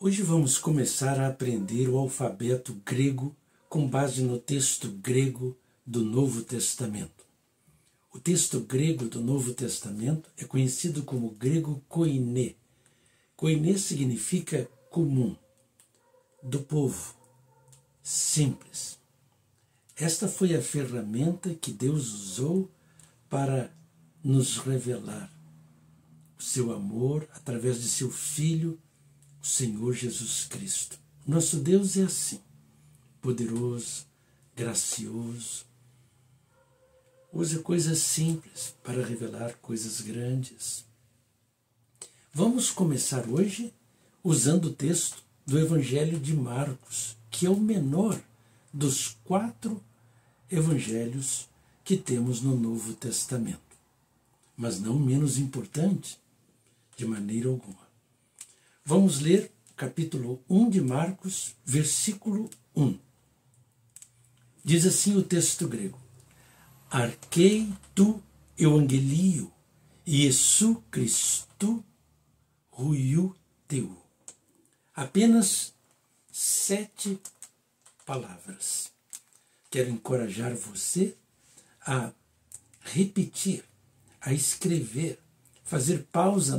Hoje vamos começar a aprender o alfabeto grego com base no texto grego do Novo Testamento. O texto grego do Novo Testamento é conhecido como grego koiné. Koiné significa comum, do povo, simples. Esta foi a ferramenta que Deus usou para nos revelar o seu amor através de seu Filho, o Senhor Jesus Cristo. Nosso Deus é assim, poderoso, gracioso. Usa coisas simples para revelar coisas grandes. Vamos começar hoje usando o texto do Evangelho de Marcos, que é o menor dos 4 evangelhos que temos no Novo Testamento, mas não menos importante de maneira alguma. Vamos ler o capítulo 1 de Marcos, versículo 1. Diz assim o texto grego: Archei tu euangelio, Iesu Christu huiu teu. Apenas 7 palavras. Quero encorajar você a repetir, a escrever, fazer pausa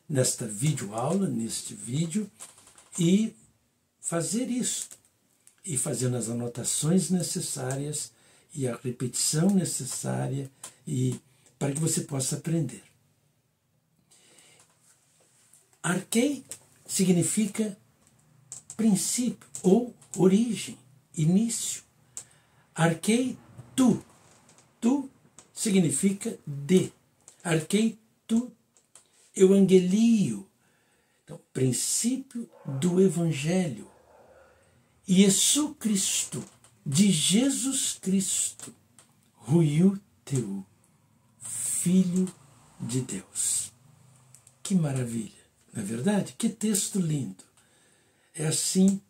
nesta videoaula, neste vídeo, e fazer isso. E fazendo as anotações necessárias e a repetição necessária e para que você possa aprender. Archei significa princípio ou origem, início. Archei tu. Tu significa de. Archei tu euangelio. Então, princípio do Evangelho. Iesu Cristo, de Jesus Cristo, huiu teu, Filho de Deus. Que maravilha, não é verdade? Que texto lindo. É assim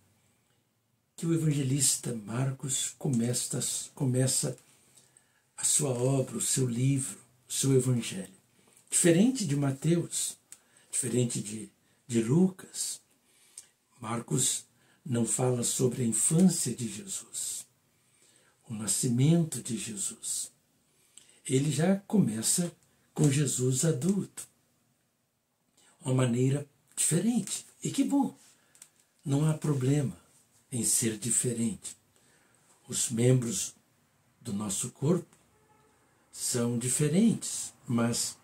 que o evangelista Marcos começa a sua obra, o seu livro, o seu evangelho. Diferente de Mateus, diferente de Lucas, Marcos não fala sobre a infância de Jesus, o nascimento de Jesus. Ele já começa com Jesus adulto, uma maneira diferente. E que bom, não há problema em ser diferente. Os membros do nosso corpo são diferentes, mas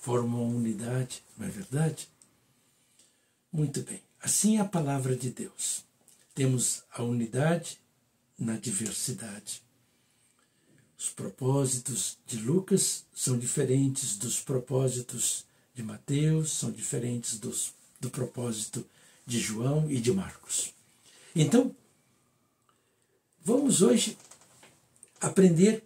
formam uma unidade, não é verdade? Muito bem, assim é a palavra de Deus. Temos a unidade na diversidade. Os propósitos de Lucas são diferentes dos propósitos de Mateus, são diferentes do propósito de João e de Marcos. Então, vamos hoje aprender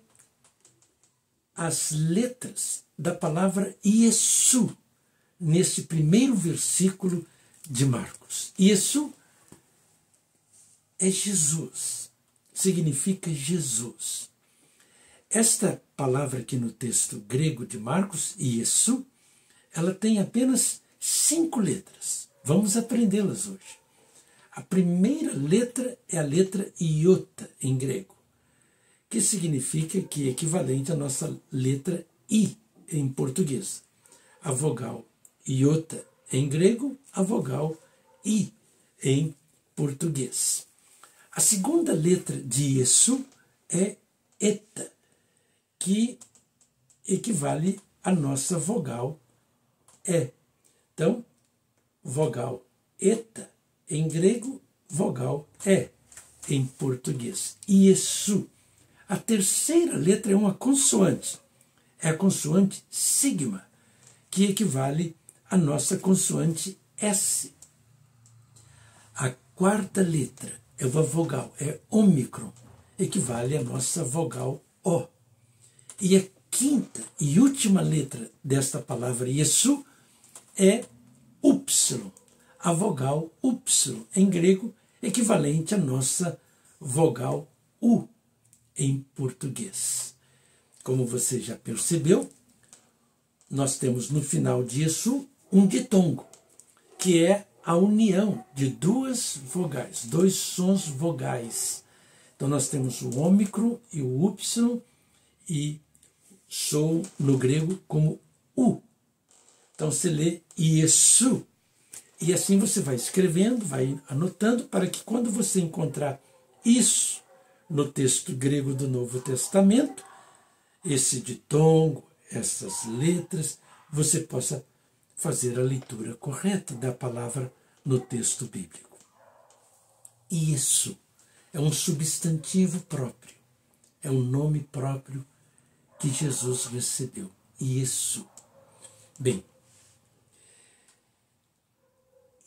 as letras da palavra Iesu, nesse primeiro versículo de Marcos. Iesu é Jesus, significa Jesus. Esta palavra aqui no texto grego de Marcos, Iesu, ela tem apenas 5 letras. Vamos aprendê-las hoje. A primeira letra é a letra iota em grego, que significa que é equivalente à nossa letra I em português. A vogal iota em grego, a vogal I em português. A segunda letra de Iesu é eta, que equivale à nossa vogal E. Então, vogal eta em grego, vogal E em português. Iesu. A terceira letra é uma consoante. É a consoante sigma, que equivale à nossa consoante S. A quarta letra é uma vogal, é ômicron, equivale à nossa vogal O. E a quinta e última letra desta palavra Iesu é Y, a vogal Y em grego, equivalente à nossa vogal U em português. Como você já percebeu, nós temos no final de Iesu um ditongo, que é a união de duas vogais, dois sons vogais. Então nós temos o ômicron e o upsilon, e sou no grego como U. Então se lê Iesu. E assim você vai escrevendo, vai anotando, para que quando você encontrar isso no texto grego do Novo Testamento, esse ditongo, essas letras, você possa fazer a leitura correta da palavra no texto bíblico. Isso é um substantivo próprio, é um nome próprio que Jesus recebeu. Isso. Bem,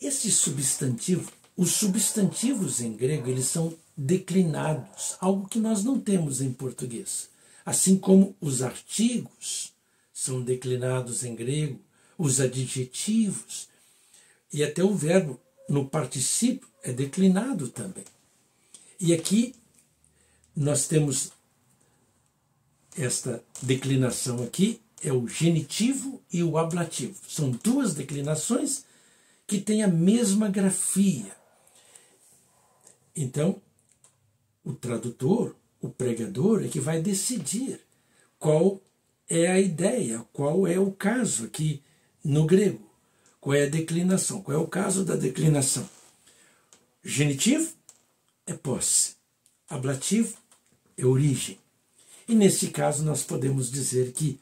esse substantivo, os substantivos em grego, eles são declinados, algo que nós não temos em português. Assim como os artigos são declinados em grego, os adjetivos, e até o verbo no particípio é declinado também. E aqui nós temos esta declinação aqui, é o genitivo e o ablativo. São duas declinações que têm a mesma grafia. Então, o tradutor, o pregador, é que vai decidir qual é a ideia, qual é o caso aqui no grego, qual é a declinação, qual é o caso da declinação. Genitivo é posse, ablativo é origem. E nesse caso nós podemos dizer que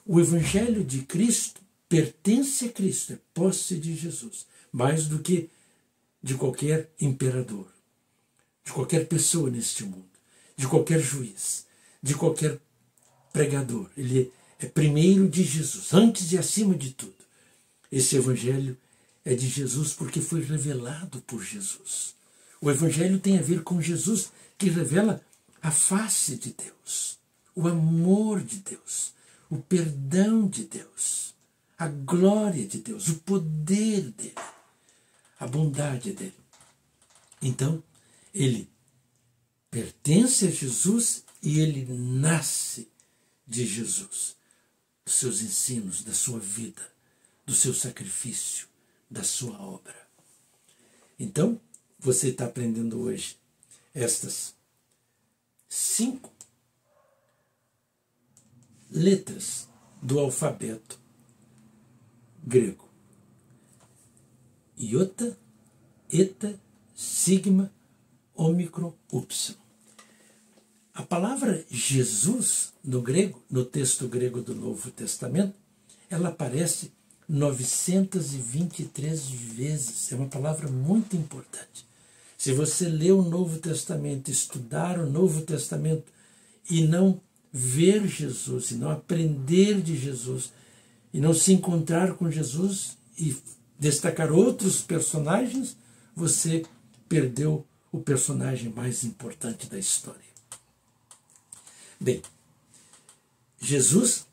o Evangelho de Cristo pertence a Cristo, é posse de Jesus, mais do que de qualquer imperador, de qualquer pessoa neste mundo, de qualquer juiz, de qualquer pregador. Ele é primeiro de Jesus, antes e acima de tudo. Esse Evangelho é de Jesus porque foi revelado por Jesus. O Evangelho tem a ver com Jesus, que revela a face de Deus, o amor de Deus, o perdão de Deus, a glória de Deus, o poder dele, a bondade dele. Então, ele pertence a Jesus e ele nasce de Jesus, dos seus ensinos, da sua vida, do seu sacrifício, da sua obra. Então, você está aprendendo hoje estas 5 letras do alfabeto grego: iota, eta, sigma, ômicron, upsilon. A palavra Jesus, no grego, no texto grego do Novo Testamento, ela aparece 923 vezes. É uma palavra muito importante. Se você ler o Novo Testamento, estudar o Novo Testamento e não ver Jesus, e não aprender de Jesus, e não se encontrar com Jesus e destacar outros personagens, você perdeu o personagem mais importante da história. Bem, Jesus,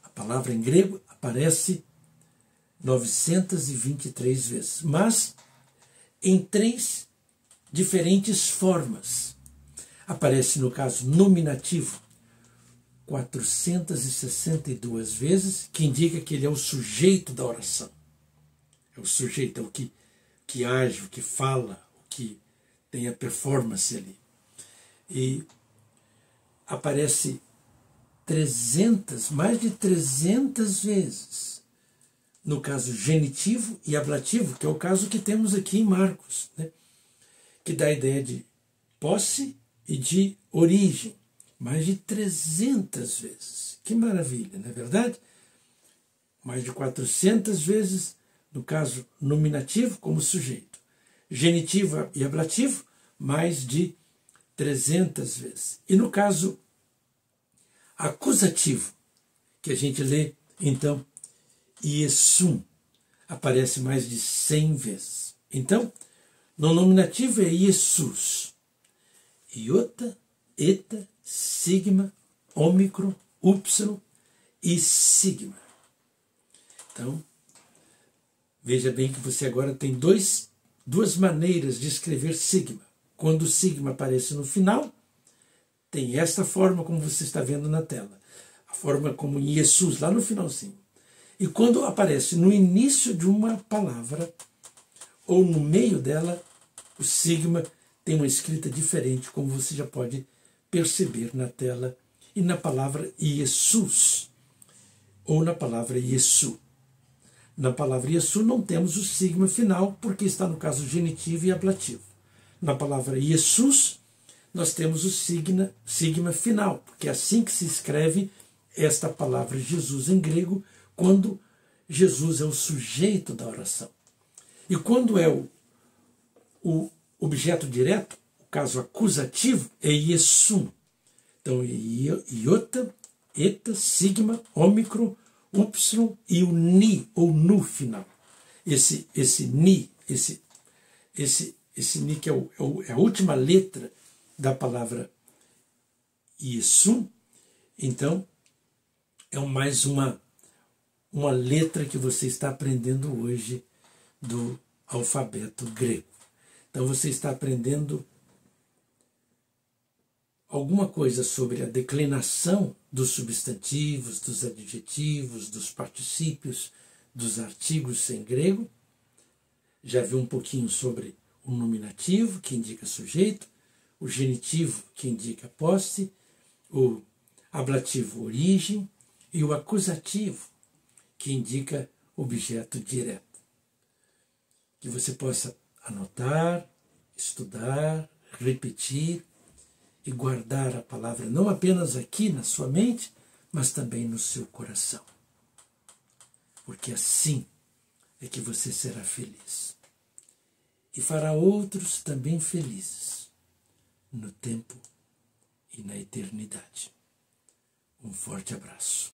a palavra em grego, aparece 923 vezes, mas em 3 diferentes formas. Aparece no caso nominativo 462 vezes, que indica que ele é o sujeito da oração. É o sujeito, é o que age, o que fala, o que tem a performance ali. E aparece mais de 300 vezes no caso genitivo e ablativo, que é o caso que temos aqui em Marcos, né? Que dá a ideia de posse e de origem. Mais de 300 vezes. Que maravilha, não é verdade? Mais de 400 vezes no caso nominativo como sujeito. Genitivo e ablativo, mais de 300 vezes. E no caso acusativo, que a gente lê, então, Iesum, aparece mais de 100 vezes. Então, no nominativo é Iesus. Iota, eta, sigma, ômicron, upsilon e sigma. Então, veja bem que você agora tem duas maneiras de escrever sigma. Quando o sigma aparece no final, tem esta forma como você está vendo na tela. A forma como em Jesus, lá no finalzinho. E quando aparece no início de uma palavra, ou no meio dela, o sigma tem uma escrita diferente, como você já pode perceber na tela, e na palavra Jesus, ou na palavra Yesu. Na palavra Yesu não temos o sigma final, porque está no caso genitivo e ablativo. Na palavra Jesus, nós temos o sigma final, porque é assim que se escreve esta palavra Jesus em grego, quando Jesus é o sujeito da oração. E quando é o objeto direto, o caso acusativo, é Yesu. Então, iota, eta, sigma, ômicron, upsilon e o ni, ou nu final. Esse ni, esse ni que é a última letra da palavra Yesu, então, é mais uma letra que você está aprendendo hoje do alfabeto grego. Então você está aprendendo alguma coisa sobre a declinação dos substantivos, dos adjetivos, dos particípios, dos artigos em grego. Já viu um pouquinho sobre o nominativo, que indica sujeito, o genitivo, que indica posse, o ablativo, origem, e o acusativo, que indica objeto direto. Que você possa anotar, estudar, repetir e guardar a palavra não apenas aqui na sua mente, mas também no seu coração. Porque assim é que você será feliz. E fará outros também felizes no tempo e na eternidade. Um forte abraço.